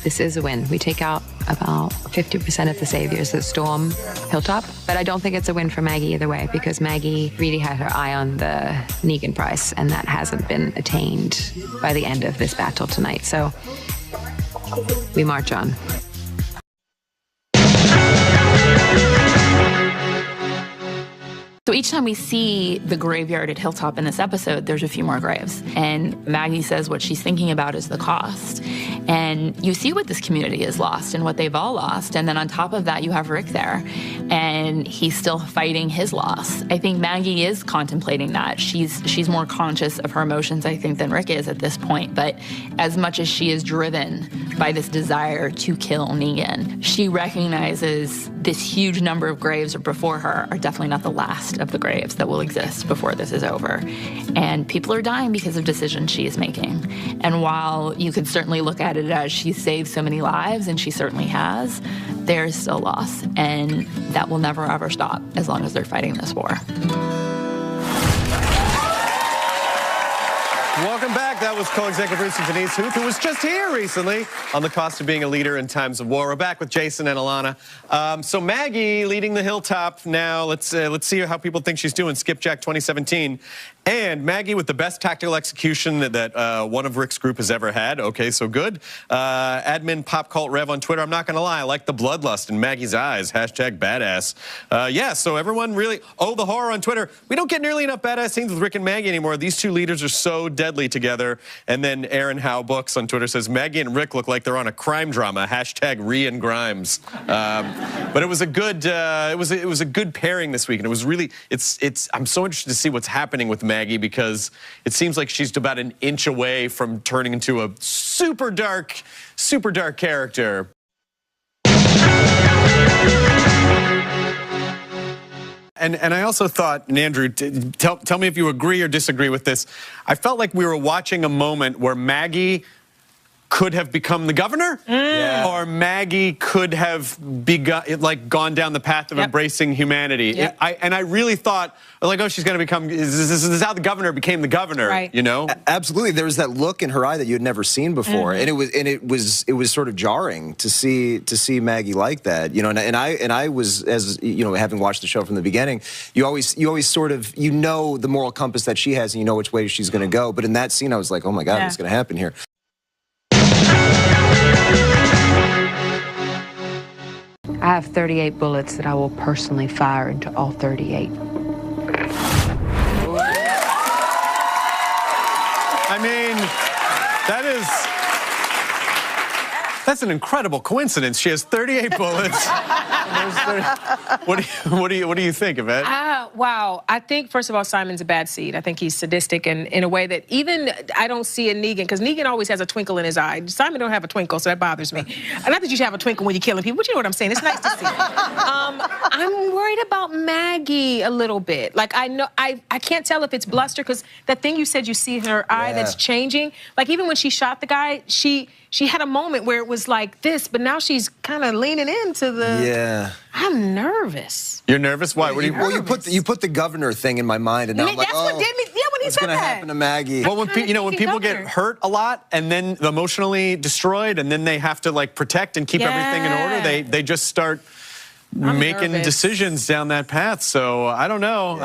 this is a win. We take out about 50% of the saviors that storm Hilltop, but I don't think it's a win for Maggie either way, because Maggie really had her eye on the Negan prize, and that hasn't been attained by the end of this battle tonight. So we march on. So each time we see the graveyard at Hilltop in this episode, there's a few more graves. And Maggie says what she's thinking about is the cost. And you see what this community has lost and what they've all lost. And then on top of that, you have Rick there. And he's still fighting his loss. I think Maggie is contemplating that. She's more conscious of her emotions, I think, than Rick is at this point. But as much as she is driven by this desire to kill Negan, she recognizes this huge number of graves before her are definitely not the last of the graves that will exist before this is over. And people are dying because of decisions she is making. And while you could certainly look at it as she saved so many lives, and she certainly has, there's still loss. And that will never, ever stop as long as they're fighting this war. Welcome back. That was co-executive producer Denise Huth, who was just here recently on the cost of being a leader in times of war. We're back with Jason and Alana. So Maggie leading the Hilltop now. Let's see how people think she's doing. Skipjack 2017. And Maggie with the best tactical execution that one of Rick's group has ever had. Okay, so good. Admin Pop Cult Rev on Twitter. I'm not going to lie. I like the bloodlust in Maggie's eyes. Hashtag badass. Yeah, so everyone really... Oh, the horror on Twitter. We don't get nearly enough badass scenes with Rick and Maggie anymore. These two leaders are so deadly together. And then Aaron Howe Books on Twitter says, Maggie and Rick look like they're on a crime drama. Hashtag Rian Grimes. But it was a good... it was a good pairing this week. And it was really... I'm so interested to see what's happening with Maggie, because it seems like she's about an inch away from turning into a super dark character. And I also thought, and Andrew, tell me if you agree or disagree with this. I felt like we were watching a moment where Maggie could have become the governor, or Maggie could have gone down the path of embracing humanity. And I really thought, like, oh, she's going to become. This is how the governor became the governor. Right. You know, absolutely. There was that look in her eye that you had never seen before, and it was sort of jarring to see Maggie like that. You know, and I was, as you know, having watched the show from the beginning, you always sort of the moral compass that she has, and you know which way she's going to go. But in that scene, I was like, oh my God, what's going to happen here? I have 38 bullets that I will personally fire into all 38. I mean, that's an incredible coincidence. She has 38 bullets. What do you think of it? Wow. I think, first of all, Simon's a bad seed. I think he's sadistic and in a way that even I don't see in Negan, because Negan always has a twinkle in his eye. Simon don't have a twinkle, so that bothers me. Not that you should have a twinkle when you're killing people, but you know what I'm saying. It's nice to see. I'm worried about Maggie a little bit. Like, I know I can't tell if it's bluster, because that thing you said you see in her eye that's changing. Like, even when she shot the guy, she had a moment where it was like this, but now she's kind of leaning into the... I'm nervous. You're nervous? Why? What do you... Well, you put the governor thing in my mind, and now I'm like, that's what did me. Yeah, when he what's said going to happen to Maggie? Well, when people get hurt a lot and then emotionally destroyed, and then they have to like protect and keep everything in order, they just start making decisions down that path. So I don't know.